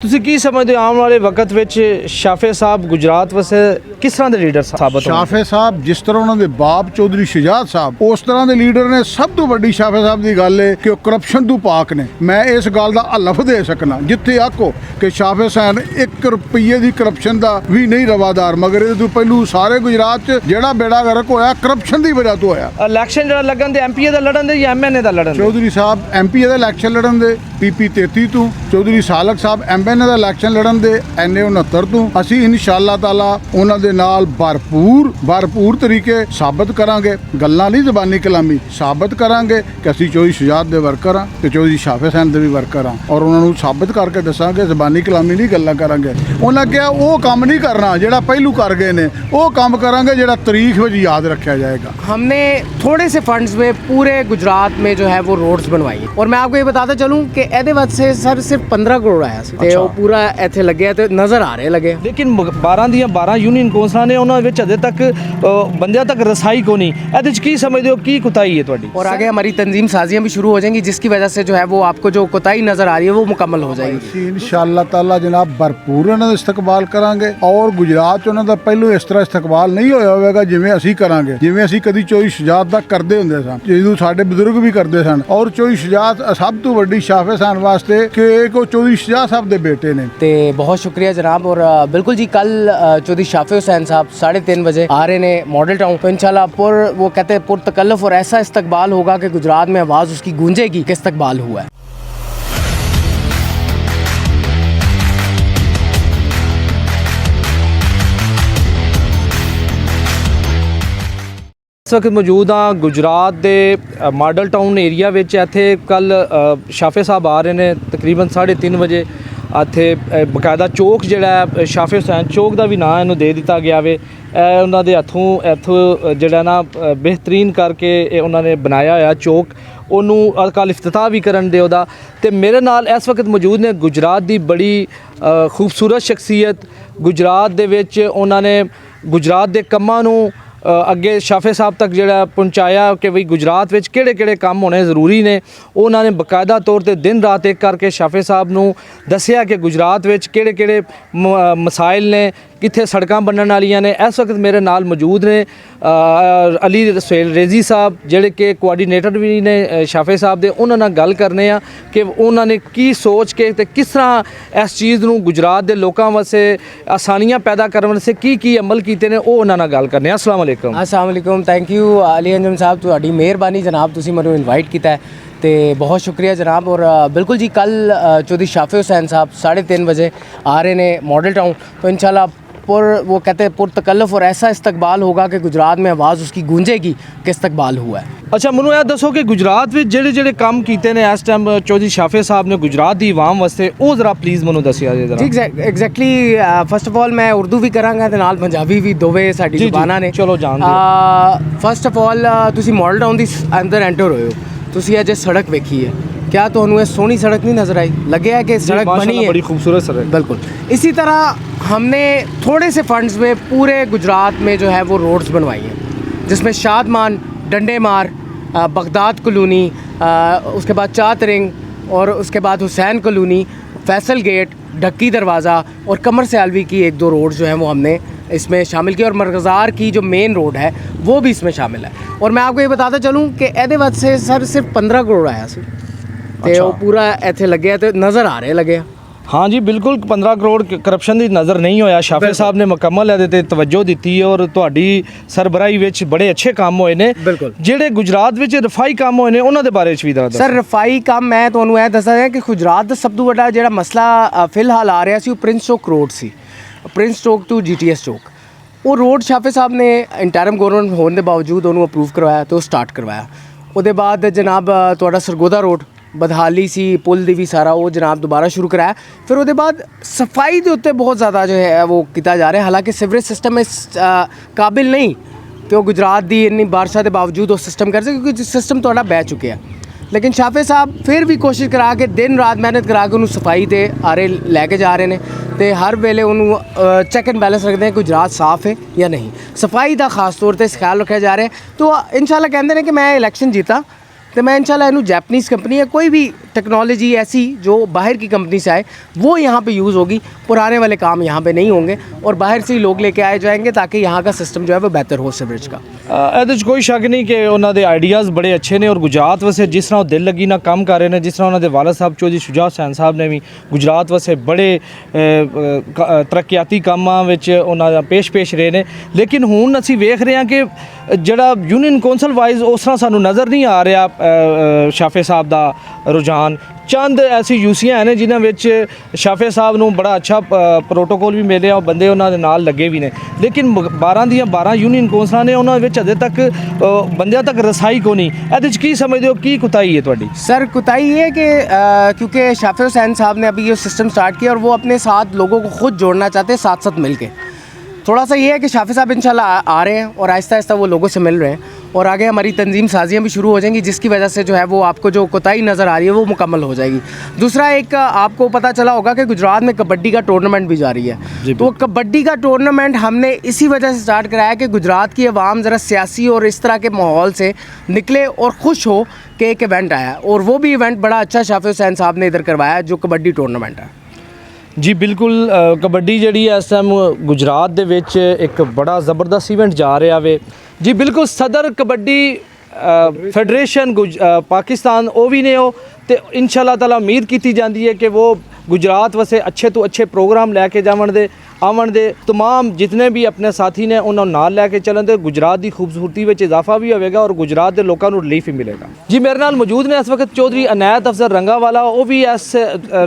ਤੁਸੀਂ ਕੀ ਸਮਝਦੇ ਹੋ ਆਉਣ ਵਾਲੇ ਵਕਤ ਵਿੱਚ ਸ਼ਾਫੇ ਸਾਹਿਬ ਗੁਜਰਾਤ ਵਾਸਤੇ ਕਿਸ ਤਰ੍ਹਾਂ ਦੇ ਲੀਡਰ ਸਾਬਤ ਹੋਣਗੇ? ਸ਼ਾਫੇ ਸਾਹਿਬ ਜਿਸ ਤਰ੍ਹਾਂ ਉਹਨਾਂ ਦੇ ਬਾਪ ਚੌਧਰੀ ਸ਼ੁਜਾਤ ਸਾਹਿਬ ਉਸ ਤਰ੍ਹਾਂ ਦੇ ਲੀਡਰ ਨੇ। ਸਭ ਤੋਂ ਵੱਡੀ ਸ਼ਾਫੇ ਸਾਹਿਬ ਦੀ ਗੱਲ ਹੈ ਕਿ ਉਹ ਕਰਪਸ਼ਨ ਤੋਂ ਪਾਕ ਨੇ। ਮੈਂ ਇਸ ਗੱਲ ਦਾ ਹਲਫ ਦੇ ਸਕਣਾ ਜਿੱਥੇ ਆਖੋ ਕਿ ਸ਼ਾਫੇ ਸਾਹਿਬ 1 ਰੁਪਈਏ ਦੀ ਕਰਪਸ਼ਨ ਦਾ ਵੀ ਨਹੀਂ ਰਵਾਦਾਰ, ਮਗਰ ਇਹਦੇ ਤੋਂ ਪਹਿਲੂ ਸਾਰੇ ਗੁਜਰਾਤ 'ਚ ਜਿਹੜਾ ਬੇੜਾ ਗਰਕ ਹੋਇਆ ਕਰਪਸ਼ਨ ਦੀ ਵਜ੍ਹਾ ਤੋਂ ਹੋਇਆ। ਇਲੈਕਸ਼ਨ ਜਿਹੜਾ ਲੱਗਣ ਦੇ ਐਮਪੀਏ ਦਾ ਲੜਨ ਦੇ ਜਾਂ ਐਮਐਨਏ ਦਾ ਲੜਨ ਦੇ? ਚੌਧਰੀ ਸਾਹਿਬ ਐਮਪੀ ਦਾ ਇਲੈਕਸ਼ਨ ਲੜਨ ਦੇ ਪੀਪੀ 33 ਤੋਂ, ਚੌਧਰੀ ਸਾਲਕ ਸਾਹਿਬ ਐਮਐਨਏ ਦਾ ਇਲੈਕਸ਼ਨ ਲੜਨ ਦੇ ਐਨਏ 69 ਤੋਂ। ਅਸੀਂ ਇਨਸ਼ਾਅੱਲਾ ਤਾਲਾ ਉਹਨਾਂ ਦੇ ਨਾਲ ਭਰਪੂਰ ਤਰੀਕੇ ਸਾਬਤ ਕਰਾਂਗੇ। ਗੱਲਾਂ ਨਹੀਂ ਜ਼ਬਾਨੀ ਕਲਾਮੀ ਸਾਬਤ ਕਰਾਂਗੇ ਕਿ ਅਸੀਂ ਚੌਧਰੀ ਸ਼ੁਜਾਤ ਦੇ ਵਰਕਰ ਹਾਂ ਤੇ ਚੌਧਰੀ ਸ਼ਾਫੇ ਸਾਹਿਬ ਦੇ ਵੀ ਵਰਕਰ ਹਾਂ, ਔਰ ਉਹਨਾਂ ਨੂੰ ਸਾਬਤ ਕਰਕੇ ਦੱਸਾਂਗੇ। ਜ਼ਬਾਨੀ ਕਲਾਮੀ ਨਹੀਂ ਗੱਲਾਂ ਕਰਾਂਗੇ। ਉਹਨਾਂ ਕਿਹਾ ਉਹ ਕੰਮ ਨਹੀਂ ਕਰਨਾ ਜਿਹੜਾ ਪਹਿਲੂ ਕਰ गए ने, वो काम करांगे जेड़ा तारीख में याद रखा जाएगा। हमने थोड़े से फंड्स में पूरे गुजरात में जो है वो रोड्स बनवाई हैं। और मैं आपको ये बताता चलूँ कि ਇਹਦੇ ਵਾਸਤੇ ਸਰ ਸਿਰਫ 15 ਕਰੋੜ ਆਇਆ ਸੀ ਤੇ ਉਹ ਪੂਰਾ ਇੱਥੇ ਲੱਗਿਆ ਤੇ ਨਜ਼ਰ ਆ ਰਿਹਾ ਲੱਗੇ। ਲੇਕਿਨ 12 ਦੀਆਂ 12 ਯੂਨੀਅਨ ਕੌਂਸਲਾਂ ਨੇ ਉਹਨਾਂ ਵਿੱਚ ਅਜੇ ਤੱਕ ਬੰਦਿਆਂ ਤੱਕ ਰਸਾਈ ਕੋ नहीं। ਇਹਦੇ ਚ ਕੀ ਸਮਝਦੇ ਹੋ ਕੀ ਕੁਤਾਈ ਹੈ ਤੁਹਾਡੀ? और आगे हमारी तंजीम साजियाँ भी शुरू हो जाएंगी जिसकी वजह से जो है वो आपको जो कोताही नजर आ रही है वो मुकम्मल हो जाएगी। इंशाअल्लाह ताला जनाब भरपूर उन्होंने इस्तकबाल करांगे और गुजरात च उन्हों दा ਪਹਿਲੋਂ ਇਸ ਤਰ੍ਹਾਂ ਇਸਤਕਬਾਲ ਨਹੀਂ ਹੋਇਆ ਹੋਵੇਗਾ ਜਿਵੇਂ ਅਸੀਂ ਕਰਾਂਗੇ, ਜਿਵੇਂ ਅਸੀਂ ਕਦੀ ਚੌਧਰੀ ਸ਼ੁਜਾਤ ਦਾ ਕਰਦੇ ਹੁੰਦੇ ਸਨ, ਜਦੋਂ ਸਾਡੇ ਬਜ਼ੁਰਗ ਵੀ ਕਰਦੇ ਸਨ। ਔਰ ਚੌਧਰੀ ਸ਼ੁਜਾਤ ਸਭ ਤੋਂ ਵੱਡੀ ਸ਼ਾਫੇ ਸਾਹਿਬ ਵਾਸਤੇ ਕਿ ਉਹ ਚੌਧਰੀ ਸ਼ੁਜਾਤ ਸਾਹਿਬ ਦੇ ਬੇਟੇ ਨੇ। ਤੇ बहुत शुक्रिया जनाब। और बिल्कुल जी कल चौधरी शाफे हुसैन साहब 3:30 बजे आ रहे ने मॉडल टाउन, तो इंशाल्लाह वो कहते हैं पुरतकल्लुफ और ऐसा इस्तकबाल होगा कि गुजरात में आवाज़ उसकी गूंजेगी कि इस्तकबाल हुआ है। ਇਸ ਵਕਤ ਮੌਜੂਦ ਹਾਂ ਗੁਜਰਾਤ ਦੇ ਮਾਡਲ ਟਾਊਨ ਏਰੀਆ ਵਿੱਚ। ਇੱਥੇ ਕੱਲ ਸ਼ਾਫੇ ਸਾਹਿਬ ਆ ਰਹੇ ਨੇ ਤਕਰੀਬਨ 3:30 ਵਜੇ। ਇੱਥੇ ਬਕਾਇਦਾ ਚੌਕ ਜਿਹੜਾ ਸ਼ਾਫੇ ਹੁਸੈਨ ਚੌਕ ਦਾ ਵੀ ਨਾਂ ਇਹਨੂੰ ਦੇ ਦਿੱਤਾ ਗਿਆ ਵੇ। ਇਹ ਉਹਨਾਂ ਦੇ ਇੱਥੋਂ ਜਿਹੜਾ ਨਾ ਬਿਹਤਰੀਨ ਕਰਕੇ ਇਹ ਉਹਨਾਂ ਨੇ ਬਣਾਇਆ ਹੋਇਆ ਚੌਕ, ਉਹਨੂੰ ਕੱਲ੍ਹ ਇਫਤਤਾਹ ਵੀ ਕਰਨ ਦੇ ਉਹਦਾ। ਅਤੇ ਮੇਰੇ ਨਾਲ ਇਸ ਵਕਤ ਮੌਜੂਦ ਨੇ ਗੁਜਰਾਤ ਦੀ ਬੜੀ ਖੂਬਸੂਰਤ ਸ਼ਖਸੀਅਤ। ਗੁਜਰਾਤ ਦੇ ਵਿੱਚ ਉਹਨਾਂ ਨੇ ਗੁਜਰਾਤ ਦੇ ਕੰਮਾਂ ਨੂੰ ਅੱਗੇ ਸ਼ਾਫੇ ਸਾਹਿਬ ਤੱਕ ਜਿਹੜਾ ਪਹੁੰਚਾਇਆ ਕਿ ਵੀ ਗੁਜਰਾਤ ਵਿੱਚ ਕਿਹੜੇ ਕੰਮ ਹੋਣੇ ਜ਼ਰੂਰੀ ਨੇ। ਉਹਨਾਂ ਨੇ ਬਕਾਇਦਾ ਤੌਰ 'ਤੇ ਦਿਨ ਰਾਤ ਇੱਕ ਕਰਕੇ ਸ਼ਾਫੇ ਸਾਹਿਬ ਨੂੰ ਦੱਸਿਆ ਕਿ ਗੁਜਰਾਤ ਵਿੱਚ ਕਿਹੜੇ ਮਸਾਇਲ ਨੇ, ਕਿੱਥੇ ਸੜਕਾਂ ਬਣਨ ਵਾਲੀਆਂ ਨੇ। ਇਸ ਵਕਤ ਮੇਰੇ ਨਾਲ ਮੌਜੂਦ ਨੇ ਅਲੀ ਰਸੂਲ ਰੇਜ਼ੀ ਸਾਹਿਬ ਜਿਹੜੇ ਕਿ ਕੋਆਰਡੀਨੇਟਰ ਵੀ ਨੇ ਸ਼ਾਫੇ ਸਾਹਿਬ ਦੇ। ਉਹਨਾਂ ਨਾਲ ਗੱਲ ਕਰਨੇ ਆ ਕਿ ਉਹਨਾਂ ਨੇ ਕੀ ਸੋਚ ਕੇ ਤੇ ਕਿਸ ਤਰ੍ਹਾਂ ਇਸ ਚੀਜ਼ ਨੂੰ ਗੁਜਰਾਤ ਦੇ ਲੋਕਾਂ ਵਾਸਤੇ ਆਸਾਨੀਆਂ ਪੈਦਾ ਕਰਨ ਵਾਸਤੇ ਕੀ ਅਮਲ ਕੀਤੇ ਨੇ, ਉਹ ਉਹਨਾਂ ਨਾਲ ਗੱਲ ਕਰਨੇ ਆ। अस्सलाम वालेकुम। थैंक यू अली अंजुम साहब, ਤੁਹਾਡੀ ਮਿਹਰਬਾਨੀ ਜਨਾਬ, ਤੁਸੀਂ ਮੈਨੂੰ ਇਨਵਾਈਟ ਕੀਤਾ ਹੈ ਤੇ बहुत शुक्रिया जनाब। और बिल्कुल जी कल चौधरी शाफे हुसैन साहब 3:30 बजे आ रहे ने मॉडल टाउन, तो इंशाल्लाह वो कहते हैं पुरतकल्लुफ और ऐसा इस्तकबाल होगा कि गुजरात में आवाज़ उसकी गूंजेगी कि इस्तकबाल हुआ है। ਅੱਛਾ, ਮੈਨੂੰ ਇਹ ਦੱਸੋ ਕਿ ਗੁਜਰਾਤ ਵਿੱਚ ਜਿਹੜੇ ਕੰਮ ਕੀਤੇ ਨੇ ਇਸ ਟਾਈਮ ਚੌਧਰੀ ਸ਼ਾਫੇ ਸਾਹਿਬ ਨੇ ਗੁਜਰਾਤ ਦੀ ਆਵਾਮ ਵਾਸਤੇ, ਉਹ ਜ਼ਰਾ ਪਲੀਜ਼ ਮੈਨੂੰ ਦੱਸਿਆ ਜੇ ਜ਼ਰਾ। ਜੀ ਐਗਜ਼ੈਕਟਲੀ ਫਸਟ ਆਫ ਆਲ ਮੈਂ ਉਰਦੂ ਵੀ ਕਰਾਂਗਾ ਤੇ ਨਾਲ ਪੰਜਾਬੀ ਵੀ, ਦੋਵੇਂ ਸਾਡੀ ਜ਼ੁਬਾਨਾਂ ਨੇ। ਚਲੋ ਜਾਣਦੇ। ਫਸਟ ਆਫ ਆਲ ਤੁਸੀਂ ਮॉडल टाउन ਦੀ ਅੰਦਰ ਐਂਟਰ ਹੋਏ ਹੋ, ਤੁਸੀਂ ਅੱਜ ਸੜਕ ਵੇਖੀ ਹੈ, क्या तो ये सोहनी सड़क नहीं नज़र आई? लगे है कि सड़क बनी है, बड़ी खूबसूरत सड़क। बिल्कुल इसी तरह हमने थोड़े से फंड्स में पूरे गुजरात में जो है वो रोड्स बनवाई हैं, जिसमें शादमान, डंडेमार, बगदाद कॉलोनी, उसके बाद चात रिंग और उसके बाद हुसैन कॉलोनी, फैसल गेट, ढक्की दरवाज़ा और कमर से अलवी की 1-2 रोड जो हैं वो हमने इसमें शामिल किया। और मरगज़ार की जो मेन रोड है वो भी इसमें शामिल है। और मैं आपको ये बताता चलूँ कि ਇਹਦੇ ਵਾਸਤੇ सर सिर्फ 15 ਕਰੋੜ ਆਇਆ ਸੀ ਤੇ ਉਹ ਪੂਰਾ ਇੱਥੇ ਲੱਗਿਆ ਤੇ ਨਜ਼ਰ ਆ ਰਿਹਾ ਲੱਗਿਆ। हाँ जी बिल्कुल, 15 ਕਰੋੜ ਕਰਪਸ਼ਨ ਦੀ ਨਜ਼ਰ ਨਹੀਂ ਹੋਇਆ। ਸ਼ਾਫੇ ਸਾਹਿਬ ਨੇ ਮੁਕੰਮਲ ਇਹਦੇ ਤੇ ਤਵੱਜੋ ਦਿੱਤੀ ਹੈ ਔਰ ਤੁਹਾਡੀ ਸਰਬਰਾਹੀ ਵਿੱਚ ਬੜੇ ਅੱਛੇ ਕੰਮ ਹੋਏ ਨੇ। ਬਿਲਕੁਲ। ਜਿਹੜੇ ਗੁਜਰਾਤ ਵਿੱਚ ਰਫਾਈ ਕੰਮ ਹੋਏ ਨੇ ਉਹਨਾਂ ਦੇ ਬਾਰੇ ਚ ਵੀ ਦੱਸੋ। ਸਰ ਰਫਾਈ ਕੰਮ ਮੈਂ ਤੁਹਾਨੂੰ ਇਹ ਦੱਸਦਾ ਕਿ ਗੁਜਰਾਤ ਦਾ ਸਭ ਤੋਂ ਵੱਡਾ ਜਿਹੜਾ ਮਸਲਾ ਫਿਲਹਾਲ ਆ ਰਿਹਾ ਸੀ ਉਹ ਪ੍ਰਿੰਸ ਚੌਕ ਰੋਡ ਸੀ। ਪ੍ਰਿੰਸ ਚੌਕ ਤੋਂ GTS ਚੌਕ, ਉਹ ਰੋਡ ਸ਼ਾਫੇ ਸਾਹਿਬ ਨੇ ਇੰਟਰਮ ਗਵਰਨਮੈਂਟ ਹੋਣ ਦੇ ਬਾਵਜੂਦ ਉਹਨੂੰ ਅਪਰੂਵ ਕਰਵਾਇਆ ਤੇ ਉਹ ਸਟਾਰਟ ਕਰਵਾਇਆ। ਉਹਦੇ ਬਾਅਦ ਜਨਾਬ ਤੁਹਾਡਾ ਸਰਗੋਦਾ ਰੋਡ बदहाली सी पुल दी भी सारा वो जनाब दोबारा शुरू कराया। फिर उसके बाद सफाई के उत्ते बहुत ज़्यादा जो है वो किया जा रहा है। हालांकि सीवरेज सिस्टम इस काबिल नहीं कि वो गुजरात की इन्नी बारिशों के बावजूद वो सिस्टम कर सके, क्योंकि सिस्टम थोड़ा बह चुके हैं। लेकिन शाफे साहब फिर भी कोशिश करा के दिन रात मेहनत करा के उन्होंने सफाई ते आरे लैके जा रहे हैं तो हर वेले उन्होंने चैक एंड बैलेंस रखते हैं कि गुजरात साफ़ है या नहीं। सफाई का खास तौर पर ख्याल रखा जा रहा है। तो इंशाल्लाह कहते हैं कि मैं इलैक्शन जीता तो मैं इंशाल्लाह इन्हू जैपनीज़ कंपनी है कोई भी टेक्नोलॉजी ऐसी जो बाहर की कंपनी से आए वो यहाँ पे यूज़ होगी, पुराने वाले काम यहाँ पे नहीं होंगे और बाहर से ही लोग लेके आए जाएंगे ताकि यहाँ का सिस्टम जो है वो बेहतर हो सीवरेज का। ਇਹਦੇ 'ਚ ਕੋਈ ਸ਼ੱਕ ਨਹੀਂ ਕਿ ਉਹਨਾਂ ਦੇ ਆਈਡੀਆਜ਼ ਬੜੇ ਅੱਛੇ ਨੇ ਔਰ ਗੁਜਰਾਤ ਵਾਸਤੇ ਜਿਸ ਤਰ੍ਹਾਂ ਉਹ ਦਿਲ ਲੱਗੀ ਨਾਲ ਕੰਮ ਕਰ ਰਹੇ ਨੇ, ਜਿਸ ਤਰ੍ਹਾਂ ਉਹਨਾਂ ਦੇ ਵਾਲਦ ਸਾਹਿਬ ਚੌਧਰੀ ਸ਼ੁਜਾ ਹੁਸੈਨ ਸਾਹਿਬ ਨੇ ਵੀ ਗੁਜਰਾਤ ਵਾਸਤੇ ਬੜੇ ਤਰੱਕੀਆਤੀ ਕੰਮਾਂ ਵਿੱਚ ਉਹਨਾਂ ਦਾ ਪੇਸ਼ ਰਹੇ ਨੇ। ਲੇਕਿਨ ਹੁਣ ਅਸੀਂ ਵੇਖ ਰਹੇ ਹਾਂ ਕਿ ਜਿਹੜਾ ਯੂਨੀਅਨ ਕੌਂਸਲ ਵਾਈਜ਼ ਉਸ ਤਰ੍ਹਾਂ ਸਾਨੂੰ ਨਜ਼ਰ ਨਹੀਂ ਆ ਰਿਹਾ ਸ਼ਾਫੇ ਸਾਹਿਬ ਦਾ ਰੁਝਾਨ। ਚੰਦ ਐਸੀ ਯੂਸੀਆਂ ਨੇ ਜਿਨ੍ਹਾਂ ਵਿੱਚ ਸ਼ਾਫੇ ਸਾਹਿਬ ਨੂੰ ਬੜਾ ਅੱਛਾ ਪ੍ਰੋਟੋਕੋਲ ਵੀ ਮਿਲਿਆ ਔਰ ਬੰਦੇ ਉਹਨਾਂ ਦੇ ਨਾਲ ਲੱਗੇ ਵੀ ਨੇ, ਲੇਕਿਨ 12 ਦੀਆਂ 12 ਯੂਨੀਅਨ ਕੌਂਸਲਾਂ ਨੇ ਉਹਨਾਂ ਵਿੱਚ ਅਜੇ ਤੱਕ ਬੰਦਿਆਂ ਤੱਕ ਰਸਾਈ ਕੋ ਨਹੀਂ। ਇਹਦੇ 'ਚ ਕੀ ਸਮਝਦੇ ਹੋ, ਕੀ ਕੁਤਾਈ ਹੈ ਤੁਹਾਡੀ? सर कुताई ये है कि क्योंकि शाफे हुसैन साहब ने अभी ये सिस्टम स्टार्ट किया और वो अपने साथ लोगों को खुद जोड़ना चाहते हैं साथ साथ मिल के। थोड़ा सा ये है कि शाफे साहब इंशाल्लाह आ रहे हैं और आहिस्ता आहिस्ता वो लोगों से मिल रहे हैं और आगे हमारी तंजीम साजियाँ भी शुरू हो जाएंगी जिसकी वजह से जो है वो आपको जो कोताही नज़र आ रही है वो मुकम्मल हो जाएगी। दूसरा एक आपको पता चला होगा कि गुजरात में कबड्डी का टूर्नामेंट भी जारी है, तो कबड्डी का टूर्नामेंट हमने इसी वजह से स्टार्ट कराया कि गुजरात की आवाम ज़रा सियासी और इस तरह के माहौल से निकले और खुश हो कि एक इवेंट आया और वो भी इवेंट बड़ा अच्छा शाफे हुसैन साहब ने इधर करवाया जो कबड्डी टूर्नामेंट है। ਜੀ ਬਿਲਕੁਲ ਕਬੱਡੀ ਜਿਹੜੀ ਹੈ ਇਸ ਟਾਈਮ ਗੁਜਰਾਤ ਦੇ ਵਿੱਚ ਇੱਕ ਬੜਾ ਜ਼ਬਰਦਸਤ ਇਵੈਂਟ ਜਾ ਰਿਹਾ ਵੇ ਜੀ। ਬਿਲਕੁਲ ਸਦਰ ਕਬੱਡੀ ਫੈਡਰੇਸ਼ਨ ਪਾਕਿਸਤਾਨ ਉਹ ਵੀ ਨੇ ਉਹ ਤੇ ਇਨਸ਼ਾ ਅੱਲਾਹ ਤਾਲਾ ਉਮੀਦ ਕੀਤੀ ਜਾਂਦੀ ਹੈ ਕਿ ਉਹ ਗੁਜਰਾਤ ਵਾਸਤੇ ਅੱਛੇ ਤੋਂ ਅੱਛੇ ਪ੍ਰੋਗਰਾਮ ਲੈ ਕੇ ਜਾਵਣ ਦੇ ਆਵਣ ਦੇ तमाम ਜਿਤਨੇ ਵੀ ਆਪਣੇ ਸਾਥੀ ਨੇ ਉਹਨਾਂ ਨੂੰ ਨਾਲ ਲੈ ਕੇ ਚੱਲਣ ਦੇ ਗੁਜਰਾਤ ਦੀ ਖੂਬਸੂਰਤੀ ਵਿੱਚ ਇਜ਼ਾਫਾ ਵੀ ਹੋਵੇਗਾ ਔਰ ਗੁਜਰਾਤ ਦੇ ਲੋਕਾਂ ਨੂੰ ਰਿਲੀਫ ਵੀ ਮਿਲੇਗਾ ਜੀ। ਮੇਰੇ ਨਾਲ ਮੌਜੂਦ ਨੇ ਇਸ ਵਕਤ ਚੌਧਰੀ ਅਨਾਇਤ ਅਫਜ਼ਲ ਰੰਗਾਵਾਲਾ, ਉਹ ਵੀ ਇਸ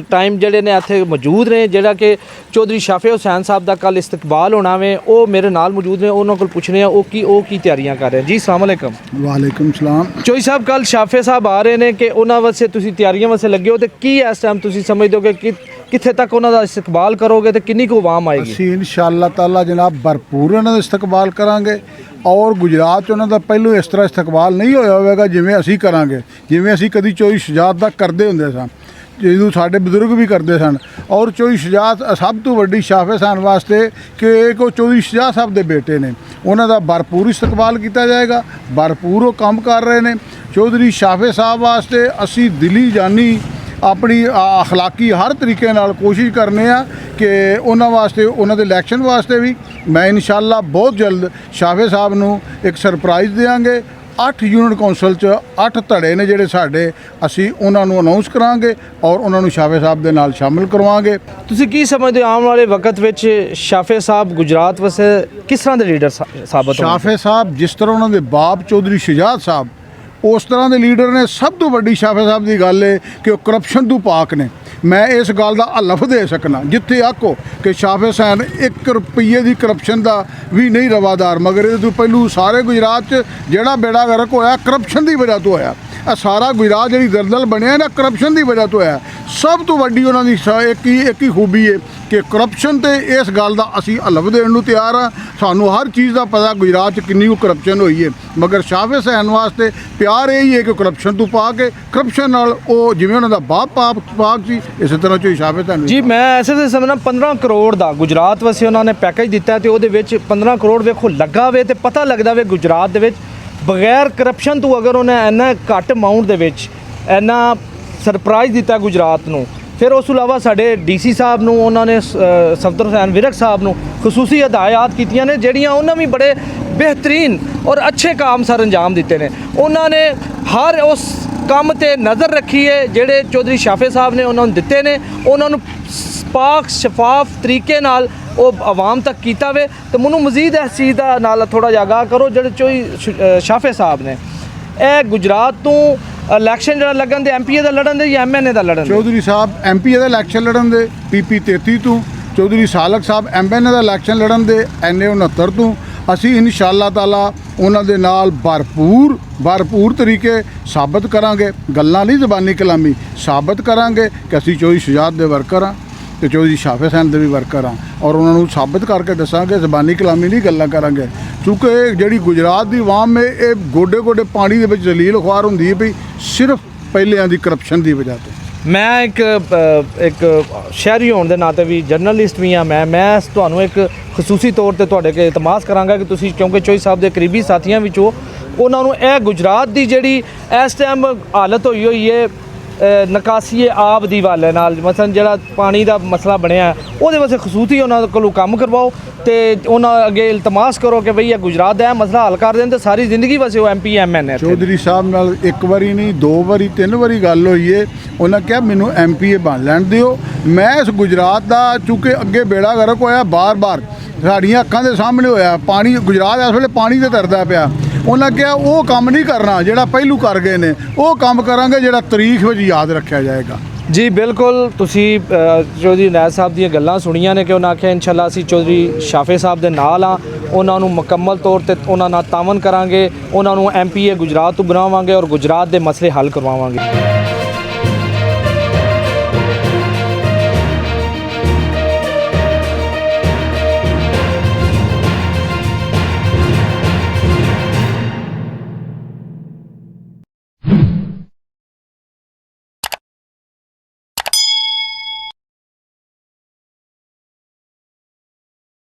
ਟਾਈਮ ਜਿਹੜੇ ਨੇ ਇੱਥੇ ਮੌਜੂਦ ਨੇ ਜਿਹੜਾ ਕਿ ਚੌਧਰੀ ਸ਼ਾਫੇ ਹੁਸੈਨ ਸਾਹਿਬ ਦਾ ਕੱਲ ਇਸਤਕਬਾਲ ਹੋਣਾ ਵੇ, ਉਹ ਮੇਰੇ ਨਾਲ ਮੌਜੂਦ ਨੇ। ਉਹਨਾਂ ਕੋਲ ਪੁੱਛਣੇ ਆ ਉਹ ਕੀ ਤਿਆਰੀਆਂ ਕਰ ਰਹੇ ਜੀ। ਅਸਲਾਮ ਵਾਲੇਕਮ। ਵਾਲੇਕੁਮ ਸਲਾਮ। ਚੌਧਰੀ ਸਾਹਿਬ ਕੱਲ ਸ਼ਾਫੇ ਸਾਹਿਬ ਆ ਰਹੇ ਨੇ ਕਿ ਉਹਨਾਂ ਵਾਸਤੇ ਤੁਸੀਂ ਤਿਆਰੀਆਂ ਵਾਸਤੇ ਲੱਗੇ ਹੋ ਤੇ ਕੀ ਇਸ ਟਾਈਮ ਤੁਸੀਂ ਸਮਝਦੇ ਹੋ ਕਿ ਕਿੱਥੇ ਤੱਕ ਉਹਨਾਂ ਦਾ ਇਸਤਕਬਾਲ ਕਰੋਗੇ ਤੇ ਕਿੰਨੀ ਕੁ ਆਵਾਮ ਆਏਗੀ? ਅਸੀਂ ਇਨਸ਼ਾਅੱਲਾ ਤਾਲਾ ਜਨਾਬ ਭਰਪੂਰ ਉਹਨਾਂ ਦਾ ਇਸਤਕਬਾਲ ਕਰਾਂਗੇ ਔਰ ਗੁਜਰਾਤ 'ਚ ਉਹਨਾਂ ਦਾ ਪਹਿਲੋਂ ਇਸ ਤਰ੍ਹਾਂ ਇਸਤਕਬਾਲ ਨਹੀਂ ਹੋਇਆ ਹੋਵੇਗਾ ਜਿਵੇਂ ਅਸੀਂ ਕਰਾਂਗੇ, ਜਿਵੇਂ ਅਸੀਂ ਕਦੀ ਚੌਧਰੀ ਸ਼ੁਜਾਤ ਦਾ ਕਰਦੇ ਹੁੰਦੇ ਸਾਂ, ਜਦੋਂ ਸਾਡੇ ਬਜ਼ੁਰਗ ਵੀ ਕਰਦੇ ਸਨ। ਔਰ ਚੌਧਰੀ ਸ਼ੁਜਾਤ ਸਭ ਤੋਂ ਵੱਡੀ ਸ਼ਾਫੇ ਸਾਹਿਬ ਵਾਸਤੇ ਕਿ ਉਹ ਚੌਧਰੀ ਸ਼ੁਜਾਤ ਸਾਹਿਬ ਦੇ ਬੇਟੇ ਨੇ, ਉਹਨਾਂ ਦਾ ਭਰਪੂਰ ਇਸਤਕਬਾਲ ਕੀਤਾ ਜਾਏਗਾ। ਭਰਪੂਰ ਉਹ ਕੰਮ ਕਰ ਰਹੇ ਨੇ। ਚੌਧਰੀ ਸ਼ਾਫੇ ਸਾਹਿਬ ਵਾਸਤੇ ਅਸੀਂ ਦਿਲੀ ਜਾਨੀ ਆਪਣੀ ਅਖਲਾਕੀ ਹਰ ਤਰੀਕੇ ਨਾਲ ਕੋਸ਼ਿਸ਼ ਕਰਨੇ ਆ ਕਿ ਉਹਨਾਂ ਵਾਸਤੇ, ਉਹਨਾਂ ਦੇ ਇਲੈਕਸ਼ਨ ਵਾਸਤੇ ਵੀ ਮੈਂ ਇਨਸ਼ਾਅੱਲਾ ਬਹੁਤ ਜਲਦ ਸ਼ਾਫੇ ਸਾਹਿਬ ਨੂੰ ਇੱਕ ਸਰਪ੍ਰਾਈਜ਼ ਦੇਵਾਂਗੇ। 8 ਯੂਨਿਟ ਕੌਂਸਲ 'ਚ 8 ਧੜੇ ਨੇ ਜਿਹੜੇ ਸਾਡੇ, ਅਸੀਂ ਉਹਨਾਂ ਨੂੰ ਅਨਾਉਂਸ ਕਰਾਂਗੇ ਔਰ ਉਹਨਾਂ ਨੂੰ ਸ਼ਾਫੇ ਸਾਹਿਬ ਦੇ ਨਾਲ ਸ਼ਾਮਿਲ ਕਰਵਾਵਾਂਗੇ। ਤੁਸੀਂ ਕੀ ਸਮਝਦੇ ਹੋ ਆਉਣ ਵਾਲੇ ਵਕਤ ਵਿੱਚ ਸ਼ਾਫੇ ਸਾਹਿਬ ਗੁਜਰਾਤ ਵਾਸਤੇ ਕਿਸ ਤਰ੍ਹਾਂ ਦੇ ਲੀਡਰ ਸਾਬਤ ਹੋਣਗੇ? ਸ਼ਾਫੇ ਸਾਹਿਬ ਜਿਸ ਤਰ੍ਹਾਂ ਉਹਨਾਂ ਦੇ ਬਾਪ ਚੌਧਰੀ ਸ਼ੁਜਾਤ ਸਾਹਿਬ ਉਸ ਤਰ੍ਹਾਂ ਦੇ ਲੀਡਰ ਨੇ। ਸਭ ਤੋਂ ਵੱਡੀ ਸ਼ਾਫੇ ਸਾਹਿਬ ਦੀ ਗੱਲ ਹੈ ਕਿ ਉਹ ਕਰਪਸ਼ਨ ਤੋਂ ਪਾਕ ਨੇ। ਮੈਂ ਇਸ ਗੱਲ ਦਾ ਹਲਫ ਦੇ ਸਕਣਾ ਜਿੱਥੇ ਆਖੋ ਕਿ ਸ਼ਾਫੇ ਹੁਸੈਨ 1 ਰੁਪਈਏ ਦੀ ਕਰਪਸ਼ਨ ਦਾ ਵੀ ਨਹੀਂ ਰਵਾਦਾਰ, ਮਗਰ ਇਹਦੇ ਤੋਂ ਪਹਿਲੂ ਸਾਰੇ ਗੁਜਰਾਤ 'ਚ ਜਿਹੜਾ ਬੇੜਾ ਗਰਕ ਹੋਇਆ ਕਰਪਸ਼ਨ ਦੀ ਵਜ੍ਹਾ ਤੋਂ ਹੋਇਆ। ਇਹ ਸਾਰਾ ਗੁਜਰਾਤ ਜਿਹੜੀ ਦਲਦਲ ਬਣਿਆ ਨਾ ਕਰਪਸ਼ਨ ਦੀ ਵਜ੍ਹਾ ਤੋਂ ਹੋਇਆ। ਸਭ ਤੋਂ ਵੱਡੀ ਉਹਨਾਂ ਦੀ ਇੱਕ ਹੀ ਖੂਬੀ ਹੈ ਕਿ ਕਰਪਸ਼ਨ, ਤੇ ਇਸ ਗੱਲ ਦਾ ਅਸੀਂ ਹਲਫ ਦੇਣ ਨੂੰ ਤਿਆਰ ਹਾਂ। ਸਾਨੂੰ ਹਰ ਚੀਜ਼ ਦਾ ਪਤਾ ਗੁਜਰਾਤ 'ਚ ਕਿੰਨੀ ਕੁ ਕਰਪਸ਼ਨ ਹੋਈ ਹੈ, ਮਗਰ ਸ਼ਾਫੇ ਹੁਸੈਨ ਵਾਸਤੇ ਪਿਆਰ ਇਹ ਹੀ ਹੈ ਕਿ ਕਰਪਸ਼ਨ ਤੋਂ ਪਾ ਕੇ ਕਰਪਸ਼ਨ ਨਾਲ ਉਹ ਜਿਵੇਂ ਉਹਨਾਂ ਦਾ ਬਾਪ ਪਾਕ ਸੀ ਇਸੇ ਤਰ੍ਹਾਂ ਚੋਂ ਸ਼ਾਫੇ ਹੁਸੈਨ ਜੀ। ਮੈਂ ਐਸੇ ਸਮਝਣਾ 15 ਕਰੋੜ ਦਾ ਗੁਜਰਾਤ ਵਾਸਤੇ ਉਹਨਾਂ ਨੇ ਪੈਕੇਜ ਦਿੱਤਾ ਤੇ ਉਹਦੇ ਵਿੱਚ 15 ਕਰੋੜ ਵੇਖੋ ਲੱਗਾ ਵੇ ਤੇ ਪਤਾ ਲੱਗਦਾ ਵੇ ਗੁਜਰਾਤ ਦੇ ਵਿੱਚ ਬਗੈਰ ਕਰਪਸ਼ਨ ਤੋਂ ਅਗਰ ਉਹਨੇ ਇੰਨਾ ਘੱਟ ਅਮਾਊਂਟ ਦੇ ਵਿੱਚ ਇੰਨਾ ਸਰਪ੍ਰਾਈਜ਼ ਦਿੱਤਾ ਗੁਜਰਾਤ ਨੂੰ। ਫਿਰ ਉਸ ਤੋਂ ਇਲਾਵਾ ਸਾਡੇ ਡੀਸੀ ਸਾਹਿਬ ਨੂੰ ਉਹਨਾਂ ਨੇ ਸਫਦਰ ਹੁਸੈਨ ਵਿਰਕ ਸਾਹਿਬ ਨੂੰ ਖਸੂਸੀ ਹਦਾਇਤ ਕੀਤੀਆਂ ਨੇ ਜਿਹੜੀਆਂ ਉਹਨਾਂ ਵੀ ਬੜੇ ਬਿਹਤਰੀਨ ਔਰ ਅੱਛੇ ਕੰਮ ਸਰ ਅੰਜਾਮ ਦਿੱਤੇ ਨੇ। ਉਹਨਾਂ ਨੇ ਹਰ ਉਸ ਕੰਮ ਤੇ ਨਜ਼ਰ ਰੱਖੀ ਹੈ ਜਿਹੜੇ ਚੌਧਰੀ ਸ਼ਾਫੇ ਸਾਹਿਬ ਨੇ ਉਹਨਾਂ ਨੂੰ ਦਿੱਤੇ ਨੇ, ਉਹਨਾਂ ਨੂੰ ਪਾਕ ਸ਼ਫਾਫ ਤਰੀਕੇ ਨਾਲ ਉਹ ਆਵਾਮ ਤੱਕ ਕੀਤਾ ਵੇ। ਤੇ ਮੈਨੂੰ ਮਜ਼ੀਦ ਇਸ ਚੀਜ਼ ਦਾ ਨਾਲ ਥੋੜ੍ਹਾ ਜਿਹਾ ਆਗਾਹ ਕਰੋ ਜਿਹੜੇ ਚੌਧਰੀ ਸ਼ਾਫੇ ਸਾਹਿਬ ਨੇ ਇਹ ਗੁਜਰਾਤ ਤੋਂ ਇਲੈਕਸ਼ਨ ਜਿਹੜਾ ਲੱਗਣ ਦੇ ਐਮਪੀਏ ਦਾ ਲੜਨ ਦੇ ਜਾਂ ਐਮਐਨਏ ਦਾ ਲੜਨ? ਚੌਧਰੀ ਸਾਹਿਬ ਐਮਪੀਏ ਦਾ ਇਲੈਕਸ਼ਨ ਲੜਨ ਦੇ PP 33 ਤੋਂ, ਚੌਧਰੀ ਸਾਲਕ ਸਾਹਿਬ ਐਮਐਨਏ ਦਾ ਇਲੈਕਸ਼ਨ ਲੜਨ ਦੇ NA 69 ਤੋਂ। ਅਸੀਂ ਇਨਸ਼ਾਅੱਲਾ ਤਾਲਾ ਉਹਨਾਂ ਦੇ ਨਾਲ ਭਰਪੂਰ ਤਰੀਕੇ ਸਾਬਤ ਕਰਾਂਗੇ, ਗੱਲਾਂ ਨਹੀਂ ਜ਼ਬਾਨੀ ਕਲਾਮੀ ਸਾਬਤ ਕਰਾਂਗੇ ਕਿ ਅਸੀਂ ਚੌਧਰੀ ਸ਼ੁਜਾਤ ਦੇ ਵਰਕਰ ਹਾਂ ਤੇ ਚੌਧਰੀ ਸ਼ਾਫੇ ਹੁਸੈਨ ਦੇ ਵੀ ਵਰਕਰ ਹਾਂ ਔਰ ਉਹਨਾਂ ਨੂੰ ਸਾਬਤ ਕਰਕੇ ਦੱਸਾਂਗੇ, ਜ਼ਬਾਨੀ ਕਲਾਮੀ ਨਹੀਂ ਗੱਲਾਂ ਕਰਾਂਗੇ। ਕਿਉਂਕਿ ਜਿਹੜੀ ਗੁਜਰਾਤ ਦੀ ਆਵਾਮ ਹੈ ਇਹ ਗੋਡੇ ਪਾਣੀ ਦੇ ਵਿੱਚ ਜ਼ਲੀਲ ਖੁਆਰ ਹੁੰਦੀ ਹੈ ਵੀ ਸਿਰਫ ਪਹਿਲਿਆਂ ਦੀ ਕਰਪਸ਼ਨ ਦੀ ਵਜ੍ਹਾ ਤੋਂ। ਮੈਂ ਇੱਕ ਸ਼ਹਿਰੀ ਹੋਣ ਦੇ ਨਾਤੇ ਵੀ ਜਰਨਲਿਸਟ ਵੀ ਹਾਂ। ਮੈਂ ਤੁਹਾਨੂੰ ਇੱਕ ਖਸੂਸੀ ਤੌਰ ਤੇ ਤੁਹਾਡੇ ਕੇ ਇਤਮਾਸ ਕਰਾਂਗਾ ਕਿ ਤੁਸੀਂ ਕਿਉਂਕਿ ਚੌਧਰੀ ਸਾਹਿਬ ਦੇ ਕਰੀਬੀ ਸਾਥੀਆਂ ਵਿੱਚੋਂ ਉਹਨਾਂ ਨੂੰ ਇਹ ਗੁਜਰਾਤ ਦੀ ਜਿਹੜੀ ਇਸ ਟਾਈਮ ਹਾਲਤ ਹੋਈ ਹੈ ਨਿਕਾਸੀ ਆਬ ਦੀ ਵਾਲੇ ਨਾਲ, ਮਸਲਨ ਜਿਹੜਾ ਪਾਣੀ ਦਾ ਮਸਲਾ ਬਣਿਆ ਉਹਦੇ ਵਾਸਤੇ ਖਸੂਸੀ ਉਹਨਾਂ ਕੋਲੋਂ ਕੰਮ ਕਰਵਾਓ ਤੇ ਉਹਨਾਂ ਅੱਗੇ ਇਲਤਮਾਸ ਕਰੋ ਕਿ ਬਈ ਇਹ ਗੁਜਰਾਤ ਦਾ ਇਹ ਮਸਲਾ ਹੱਲ ਕਰ ਦੇਣ ਤੇ ਸਾਰੀ ਜ਼ਿੰਦਗੀ ਵਾਸਤੇ ਉਹ MP MN ਹੈ। ਚੌਧਰੀ ਸਾਹਿਬ ਨਾਲ ਇੱਕ ਵਾਰੀ ਨਹੀਂ 2 ਵਾਰੀ 3 ਵਾਰੀ ਗੱਲ ਹੋਈ ਏ। ਉਹਨਾਂ ਕਿਹਾ ਮੈਨੂੰ MPA ਬਣ ਲੈਣ ਦਿਓ। ਮੈਂ ਇਸ ਗੁਜਰਾਤ ਦਾ ਚੂੰਕਿ ਅੱਗੇ ਬੇੜਾ ਗਰਕ ਹੋਇਆ, ਬਾਰ-ਬਾਰ ਸਾਡੀਆਂ ਅੱਖਾਂ ਦੇ ਸਾਹਮਣੇ ਹੋਇਆ ਪਾਣੀ, ਗੁਜਰਾਤ ਇਸ ਵੇਲੇ ਪਾਣੀ ਤੇ ਤਰਦਾ ਪਿਆ। ਉਹਨਾਂ ਕਿਹਾ ਉਹ ਕੰਮ ਨਹੀਂ ਕਰਨਾ ਜਿਹੜਾ ਪਹਿਲੂ ਕਰ ਗਏ ਨੇ, ਉਹ ਕੰਮ ਕਰਾਂਗੇ ਜਿਹੜਾ ਤਾਰੀਖ ਵਿੱਚ ਯਾਦ ਰੱਖਿਆ ਜਾਏਗਾ। ਜੀ ਬਿਲਕੁਲ, ਤੁਸੀਂ ਚੌਧਰੀ ਨਾਇਬ ਸਾਹਿਬ ਦੀਆਂ ਗੱਲਾਂ ਸੁਣੀਆਂ ਨੇ ਕਿ ਉਹਨਾਂ ਆਖਿਆ ਇਨਸ਼ਾਅੱਲਾ ਅਸੀਂ ਚੌਧਰੀ ਸ਼ਾਫੇ ਸਾਹਿਬ ਦੇ ਨਾਲ ਆ, ਉਹਨਾਂ ਨੂੰ ਮੁਕੰਮਲ ਤੌਰ ਤੇ ਉਹਨਾਂ ਨਾਲ ਤਾਵਨ ਕਰਾਂਗੇ, ਉਹਨਾਂ ਨੂੰ MPA ਗੁਜਰਾਤ ਤੋਂ ਬਣਾਵਾਂਗੇ ਔਰ ਗੁਜਰਾਤ ਦੇ ਮਸਲੇ ਹੱਲ ਕਰਵਾਵਾਂਗੇ।